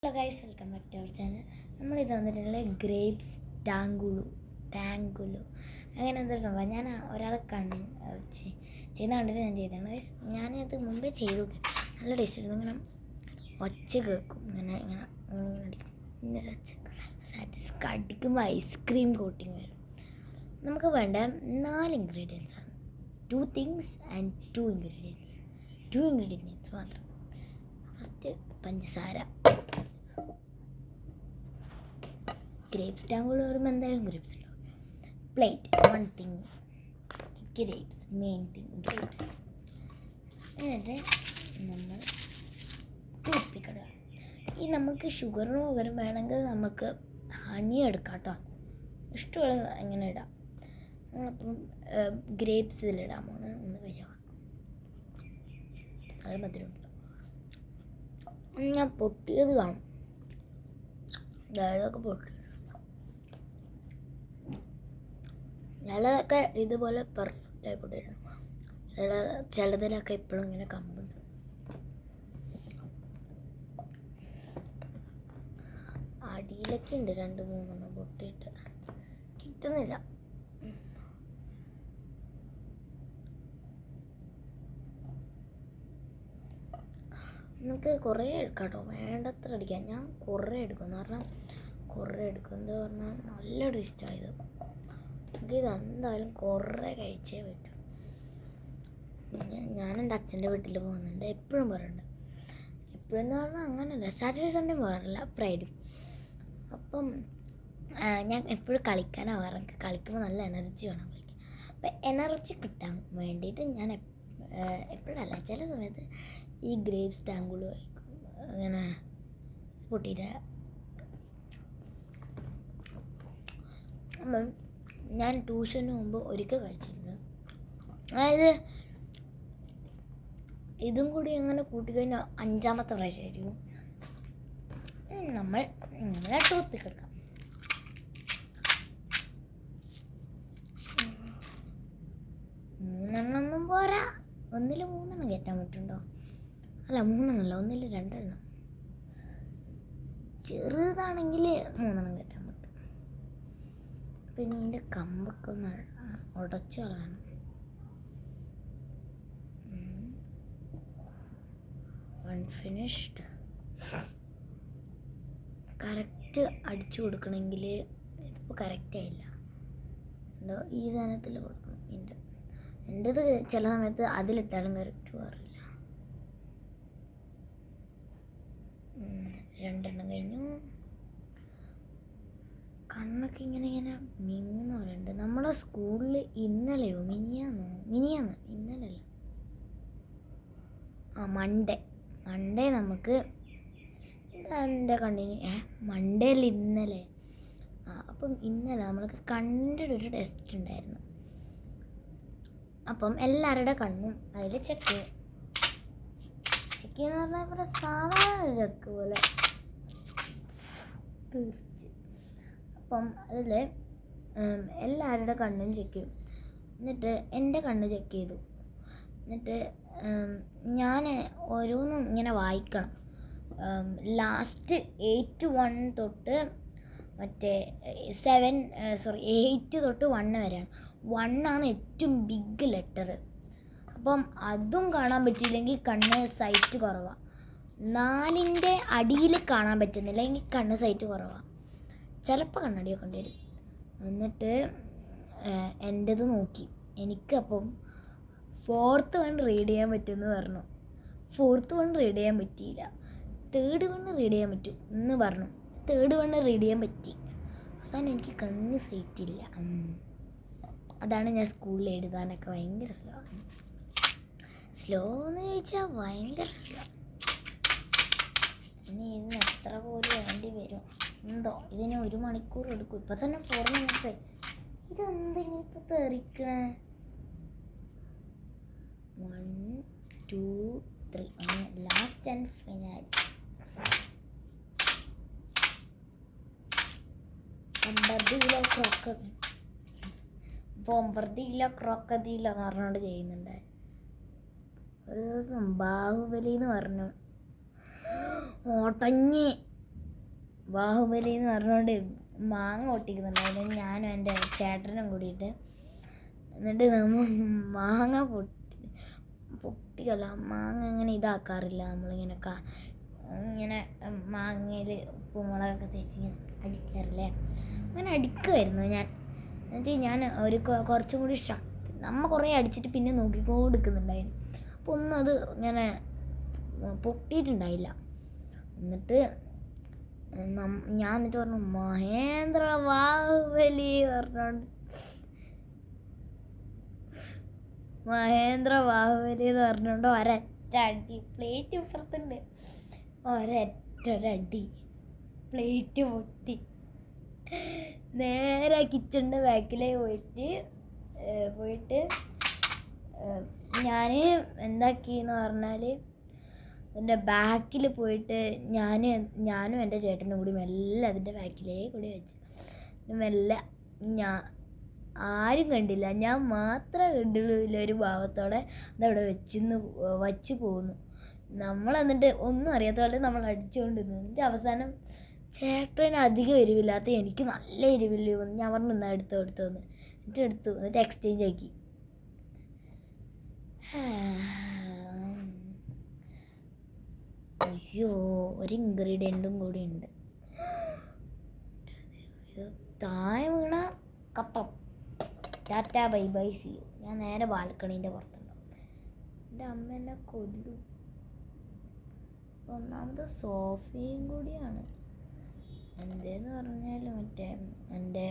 Hello guys, welcome back to our channel. നമ്മളിത് വന്നിട്ടുള്ള grapes ടാങ്കുലു അങ്ങനെ എന്തൊരു സംഭവം. ഞാൻ ഒരാളെ ചെയ്യുന്ന കണ്ടിട്ട് ഞാൻ ചെയ്തതാണ് ഗൈസ്. ഞാനത് മുമ്പേ ചെയ്തു. നല്ല ടേസ്റ്റ് ആയിരുന്നു. ഇങ്ങനെ ഒച്ച കേൾക്കും, ഇങ്ങനെ ഇങ്ങനെ ഇങ്ങനെ അടിക്കും, ഇങ്ങനെ ഒച്ച അടിക്കുമ്പോൾ ഐസ്ക്രീം കോട്ടിങ് വരും. നമുക്ക് വേണ്ട 4 ഇൻഗ്രീഡിയൻസ് ആണ്. 2 തിങ്സ് ആൻഡ് 2 ഇൻഗ്രീഡിയൻസ് മാത്രം. ഫസ്റ്റ് പഞ്ചസാര. ഗ്രേപ്സ് ടാങ്കുകൾ വരുമ്പോൾ എന്തായാലും ഗ്രേപ്സ് ഉണ്ടാവും. Plate 1 thing, grapes main thing grapes. എന്നിട്ട് നമ്മൾ കുപ്പിക്കട. ഈ നമുക്ക് ഷുഗറിന് പകരം വേണമെങ്കിൽ നമുക്ക് ഹണി എടുക്കാം കേട്ടോ. ഇഷ്ടമുള്ള എങ്ങനെ ഇടാം. നമ്മളപ്പം ഗ്രേപ്സ് ഇതിലിടാൻ പോണ്. ഒന്ന് കഴിച്ചാൽ അത് മധുരമുണ്ട്. ഞാൻ പൊട്ടിയത് കാണും, അതായതൊക്കെ പൊട്ടി. ചിലതൊക്കെ ഇതുപോലെ പെർഫെക്റ്റ് ആയി പൊട്ടിയിരുന്നു. ചിലതിലൊക്കെ ഇപ്പോഴും ഇങ്ങനെ കമ്പുണ്ട്. അടിയിലൊക്കെ ഉണ്ട് 2-3 പൊട്ടിയിട്ട് കിട്ടുന്നില്ല. നമുക്ക് കുറേ എടുക്കാം കേട്ടോ, വേണ്ടത്ര അടിക്കാം. ഞാൻ കുറേ എടുക്കും എന്ന് പറഞ്ഞാൽ എന്താ പറഞ്ഞാൽ നല്ല ടേസ്റ്റായത്. എനിക്കിതെന്തായാലും കുറേ കഴിച്ചേ പറ്റും. ഞാൻ എൻ്റെ അച്ഛൻ്റെ വീട്ടിൽ പോകുന്നുണ്ട്, എപ്പോഴും പറയുന്നുണ്ട്. എപ്പോഴെന്ന് പറഞ്ഞാൽ അങ്ങനെയല്ല, സാറ്റർഡേ സൺഡേ പോകാറില്ല, ഫ്രൈഡേ. അപ്പം ഞാൻ എപ്പോഴും കളിക്കാനാണ് പോകാറ്. എനിക്ക് കളിക്കുമ്പോൾ നല്ല എനർജി വേണം കളിക്കാൻ. അപ്പം എനർജി കിട്ടാൻ വേണ്ടിയിട്ട് ഞാൻ എപ്പോഴല്ല, ചില സമയത്ത് ഈ ഗ്രേപ്സ് ടാങ്കുകൾ കഴിക്കും. അങ്ങനെ പൊട്ടിയിട്ട് ഞാൻ ട്യൂഷന് മുമ്പ് ഒരിക്കൽ കഴിച്ചിട്ടുണ്ട്. അതായത് ഇതും കൂടി അങ്ങനെ കൂട്ടിക്കഴിഞ്ഞാൽ 5ാമത്തെ പ്രാവശ്യമായിരിക്കും. നമ്മൾ ഇങ്ങനെ ടൂത്ത് എടുക്കാം. മൂന്നെണ്ണം പോരാ, 1 3 കയറ്റാൻ പറ്റുണ്ടോ? അല്ല, 3 1 2. ചെറുതാണെങ്കിൽ 3 കയറ്റാൻ പറ്റും. പിന്നെ ഇതിൻ്റെ കമ്പൊക്കെ ഒന്ന് ഉടച്ചു കളയണം. അൺഫിനിഷ്ഡ്. കറക്റ്റ് അടിച്ചു കൊടുക്കണമെങ്കിൽ ഇതിപ്പോൾ കറക്റ്റായില്ല. ഈ സാധനത്തിൽ കൊടുക്കണം. എൻ്റെത് ചില സമയത്ത് അതിലിട്ടാലും കറക്റ്റ് മാറില്ല. 2 കഴിഞ്ഞു. കണ്ണൊക്കെ ഇങ്ങനെ മിന്നുന്നുണ്ട്. നമ്മുടെ സ്കൂളിൽ ഇന്നലെയോ ഇന്നലെയല്ല, മൺഡേ നമുക്ക് എൻ്റെ കണ്ണിന് മൺഡേയിൽ ഇന്നലെ അപ്പം ഇന്നലെ നമ്മൾക്ക് കണ്ണിൻ്റെ ഒരു ടെസ്റ്റ് ഉണ്ടായിരുന്നു. അപ്പം എല്ലാവരുടെ കണ്ണും അതിൽ ചെക്ക് എന്ന് പറഞ്ഞാൽ ഇപ്പോൾ സാധാരണ ചെക്ക് പോലെ തീർച്ച. അപ്പം അതിൽ എല്ലാവരുടെ കണ്ണും ചെക്ക് ചെയ്യും. എന്നിട്ട് എൻ്റെ കണ്ണ് ചെക്ക് ചെയ്തു. എന്നിട്ട് ഞാൻ ഓരോന്നും ഇങ്ങനെ വായിക്കണം. ലാസ്റ്റ് 8-1 തൊട്ട് മറ്റേ 8 തൊട്ട് 1 വരെയാണ്. 1 ആണ് ഏറ്റവും ബിഗ് ലെറ്റർ. അപ്പം അതും കാണാൻ പറ്റിയില്ലെങ്കിൽ കണ്ണ് സൈറ്റ് കുറവാണ്. 4ൻ്റെ അടിയിൽ കാണാൻ പറ്റുന്നില്ല എങ്കിൽ കണ്ണ് സൈറ്റ് കുറവാണ്. ചിലപ്പോൾ കണ്ണടിയൊക്കെ വരും. എന്നിട്ട് എൻ്റെത് നോക്കി. എനിക്കപ്പം 4th 1 റീഡ് ചെയ്യാൻ പറ്റുമെന്ന് പറഞ്ഞു. 4th 1 റീഡ് ചെയ്യാൻ പറ്റിയില്ല. 3rd 1 റീഡ് ചെയ്യാൻ പറ്റും എന്ന് പറഞ്ഞു. 3rd 1 റീഡ് ചെയ്യാൻ പറ്റി. അവസാനം എനിക്ക് കണ്ണ് സൈറ്റില്ല. അതാണ് ഞാൻ സ്കൂളിൽ എഴുതാനൊക്കെ ഭയങ്കര സ്ലോ എന്ന് ചോദിച്ചാൽ ഭയങ്കര സ്ലോ. ഇനി ഇതിന് എത്ര പോലും വേണ്ടി വരും എന്തോ. ഇതിന് 1 മണിക്കൂർ എടുക്കും. ഇപ്പം തന്നെ 4 മിനിറ്റ്സ്. ഇതെന്തിനാ ഇപ്പോൾ തെറിക്കണേ? 1 2 3 അങ്ങനെ ലാസ്റ്റ് ആൻഡ് ഫൈനൽ. ബൊമ്പർദിയിലോ ക്രോക്കദിയിലോ എന്ന് പറഞ്ഞുകൊണ്ട് ചെയ്യുന്നുണ്ട്. ഒരു ദിവസം ബാഹുബലി എന്ന് പറഞ്ഞു ഓട്ടഞ്ഞ് ബാഹുബലി എന്ന് പറഞ്ഞുകൊണ്ട് മാങ്ങ പൊട്ടിക്കുന്നുണ്ടായിരുന്നു, ഞാനും എൻ്റെ ചേട്ടനും കൂടിയിട്ട്. എന്നിട്ട് നമ്മൾ മാങ്ങ പൊട്ടിക്കല്ല, മാങ്ങ ഇങ്ങനെ ഇതാക്കാറില്ല നമ്മളിങ്ങനെ ഇങ്ങനെ മാങ്ങയിൽ ഉപ്പുമുളകൊക്കെ തേച്ച് ഇങ്ങനെ അടിക്കാറില്ലേ, അങ്ങനെ അടിക്കുമായിരുന്നു ഞാൻ. എന്നിട്ട് ഞാൻ ഒരു കുറച്ചും കൂടി നമ്മൾ കുറേ അടിച്ചിട്ട് പിന്നെ നോക്കിക്കൊടുക്കുന്നുണ്ടായിരുന്നു. അപ്പോൾ ഒന്നും അത് ഇങ്ങനെ പൊട്ടിയിട്ടുണ്ടായില്ല. എന്നിട്ട് ഞാൻ പറഞ്ഞു മഹേന്ദ്ര ബാഹുബലി പറഞ്ഞോണ്ട്, മഹേന്ദ്ര ബാഹുബലി എന്ന് പറഞ്ഞുകൊണ്ട് ഒരൊറ്റ അടി, പ്ലേറ്റ് ഇപ്പുറത്തുണ്ട്, ഒരൊറ്റൊരടി പ്ലേറ്റ് പൊട്ടി. നേരെ കിച്ചണിൻ്റെ ബാക്കിലേക്ക് പോയിട്ട് ഞാൻ എന്താക്കിയെന്ന് പറഞ്ഞാൽ അതിൻ്റെ ബാക്കിൽ പോയിട്ട് ഞാനും എൻ്റെ ചേട്ടനും കൂടി മെല്ലെ അതിൻ്റെ ബാക്കിലേക്ക് കൂടി വെച്ചു. മെല്ലെ ആരും കണ്ടില്ല, ഞാൻ മാത്രമേ കണ്ടുള്ളൂ. ഒരു ഭാവത്തോടെ അതവിടെ വച്ച് പോന്നു. നമ്മൾ എന്നിട്ട് ഒന്നും അറിയാത്ത പോലെ നമ്മൾ അടിച്ചുകൊണ്ട് നിന്നു. എന്നിട്ട് അവസാനം ചേട്ടന് അധികം എരിവില്ലാത്ത എനിക്ക് നല്ല എരിവില്ല വന്നു. ഞാൻ പറഞ്ഞു നിന്നാ എടുത്തു വന്ന്. എന്നിട്ട് എക്സ്ചേഞ്ച് ആക്കി. അയ്യോ, ഒരു ഇൻഗ്രീഡിയൻറ്റും കൂടി ഉണ്ട്. താഴെ വീണ കപ്പം. Tata bye bye see you. ഞാൻ നേരെ ബാൽക്കണീൻ്റെ പുറത്തുണ്ടാവും. എൻ്റെ അമ്മ എന്നെ കൊല്ലും. ഒന്നാമത് സോഫയും കൂടിയാണ്. എന്തേന്ന് പറഞ്ഞാൽ മറ്റേ എൻ്റെ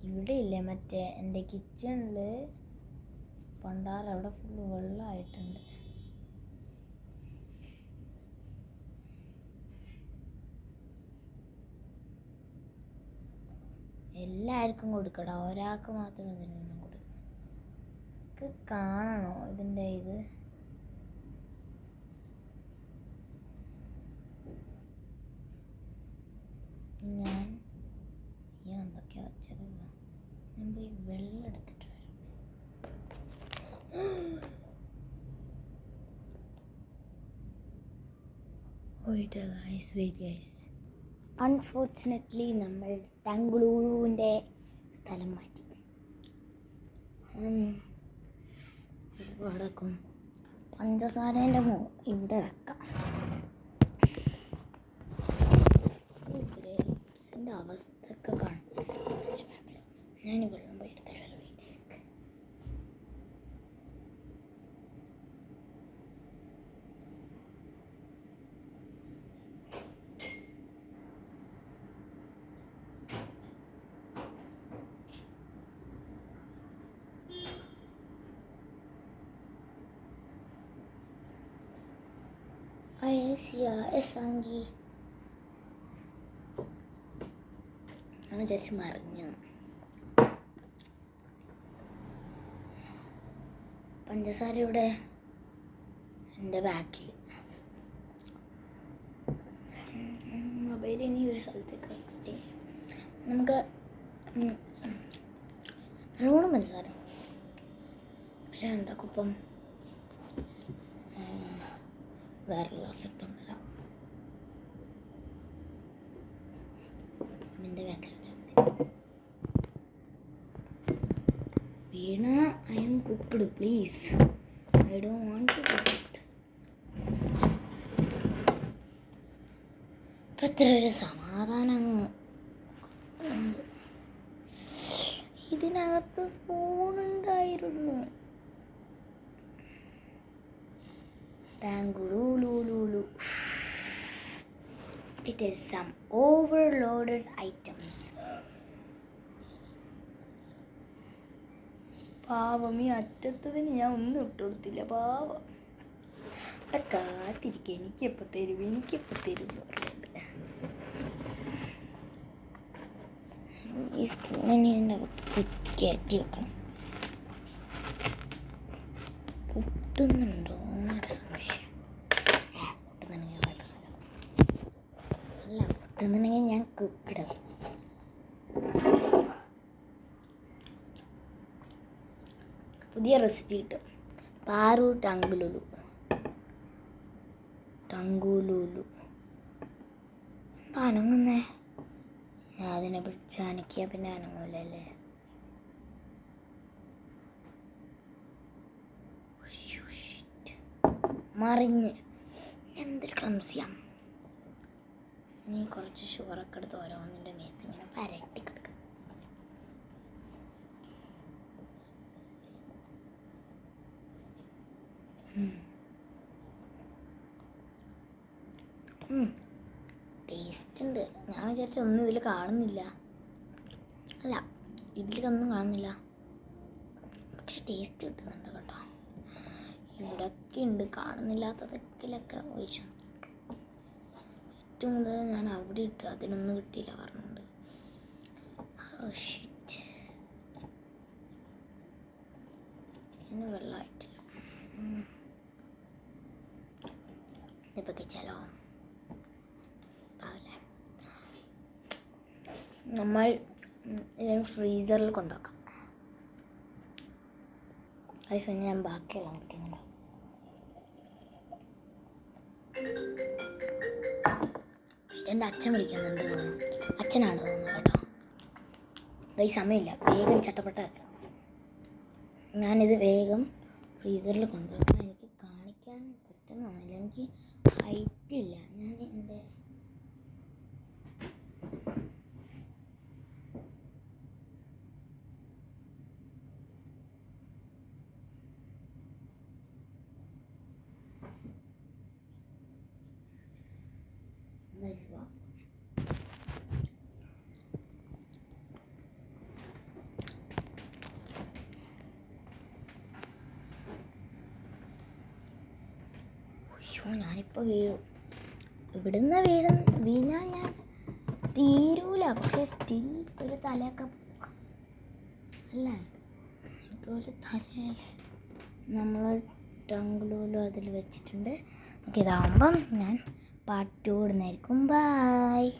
ഇവിടെ ഇല്ലേ, മറ്റേ എൻ്റെ കിച്ചണിൽ അവിടെ ഫുള്ള് വെള്ളമായിട്ടുണ്ട്. എല്ലാവർക്കും കൊടുക്കടാ, ഒരാൾക്ക് മാത്രം ഇതിനൊന്നും കൊടുക്കണം. കാണണോ ഇതിൻ്റെ ഇത്? ഞാൻ എന്തൊക്കെയാ വെച്ചത്? ഞാൻ പോയി വെള്ളം എടുത്തിട്ട് വരാം. പോയിട്ട് ഗൈസ് അൺഫോർച്ചുനേറ്റ്ലി നമ്മൾ ബംഗളൂരുവിൻ്റെ സ്ഥലം മാറ്റി. വടക്കും പഞ്ചസാരേൻ്റെ ഇവിടെ വെക്കാം. ഗ്രെയിപ്സിൻ്റെ അവസ്ഥയൊക്കെ കാണും. ഞാൻ വെള്ളം പോയി എടുത്തിട്ട് വരാം. സംഗി ഞാൻ വിചാരിച്ച് മറിഞ്ഞു. പഞ്ചസാര ഇവിടെ എൻ്റെ ബാക്കിൽ. മൊബൈൽ ഇനി ഒരു സ്ഥലത്തേക്ക് എക്സ്ചേഞ്ച്. നമുക്ക് നല്ലോണം പഞ്ചസാര, പക്ഷെ എന്താ കുപ്പം വേറെ ഗ്ലാസ് എടുത്തോണ്ടരാം. നിൻ്റെ ബാക്കിൽ വെച്ചാൽ മതി. Veena I am cooked please, I don't want to cook. ഇപ്പം എത്ര ഒരു സമാധാനം. ഇതിനകത്ത് സ്പൂണുണ്ടായിരുന്നു. Tangululu. It is some overloaded items. പാവം, ഈ അറ്റത്തതിന് ഞാൻ ഒന്നും ഇട്ട് കൊടുത്തില്ല. പാവം അവിടെ കാത്തിരിക്കുക, എനിക്കെപ്പോൾ തരും എന്ന് പറഞ്ഞിട്ട്. ഈ സ്പൂണിന് ഇതിൻ്റെ അകത്ത് കുത്തി കയറ്റി വെക്കണം. പൊട്ടുന്നുണ്ടോ എന്നൊരു സംശയം. പൊട്ടുന്നുണ്ടെങ്കിൽ ഞാൻ കുക്കിടും. പുതിയ റെസിപ്പി കിട്ടും. പാറു ടങ്കുലുലു. അനങ്ങുന്നേ? ഞാൻ അതിനെ പിടിച്ച് അനക്കിയാൽ പിന്നെ അനങ്ങൂലല്ലേ? മറിഞ്ഞ് എന്തൊരു ക്ലംസിയാണ്. ഇനി കുറച്ച് ഷുഗറൊക്കെ എടുത്ത് ഓരോന്നിൻ്റെ മേത്ത് ഇങ്ങനെ പരട്ടി കിടക്കും. ടേസ്റ്റ് ഉണ്ട്. ഞാൻ വിചാരിച്ച ഒന്നും ഇതിൽ കാണുന്നില്ല. അല്ല, ഇതിലൊന്നും കാണുന്നില്ല, പക്ഷെ ടേസ്റ്റ് കിട്ടുന്നുണ്ട് കേട്ടോ. ഇവിടെയൊക്കെ ഉണ്ട് കാണുന്നില്ലാത്തതൊക്കെ ഒഴിച്ചു. ഏറ്റവും കൂടുതൽ ഞാൻ അവിടെ ഇട്ട് അതിനൊന്നും കിട്ടിയില്ല പറഞ്ഞുണ്ട്. ഇന്ന് വെള്ളമായിട്ടില്ല. ഇപ്പം കഴിച്ചാലോ? നമ്മൾ ഇതിന് ഫ്രീസറിൽ കൊണ്ടുവെക്കാം. അത് ഞാൻ ബാക്കിയുള്ള കുടിക്കുന്നുണ്ടോ? എൻ്റെ അച്ഛൻ വിളിക്കുന്നുണ്ട് തോന്നുന്നു. അച്ഛനാണ് തോന്നുന്നു കേട്ടോ. ഈ സമയമില്ല, വേഗം ചട്ടപ്പെട്ടാക്കുക. ഞാനിത് വേഗം ഫ്രീസറിൽ കൊണ്ടുവെക്കാം. എനിക്ക് കാണിക്കാൻ പറ്റുന്നില്ല, എനിക്ക് ഹൈറ്റ് ഇല്ല. ഞാൻ എൻ്റെ ഞാനിപ്പോൾ വീഴും. ഇവിടുന്ന് വീണാൽ ഞാൻ തീരൂല. പക്ഷെ സ്റ്റിൽ ഒരു തലയൊക്കെ അല്ല, എനിക്കൊരു തല നമ്മൾ ടംഗ്ലൂലും അതിൽ വെച്ചിട്ടുണ്ട്. ഓക്കെ, ഇതാകുമ്പം ഞാൻ പാട്ട് കൂടുന്നതായിരിക്കും. ബായ്.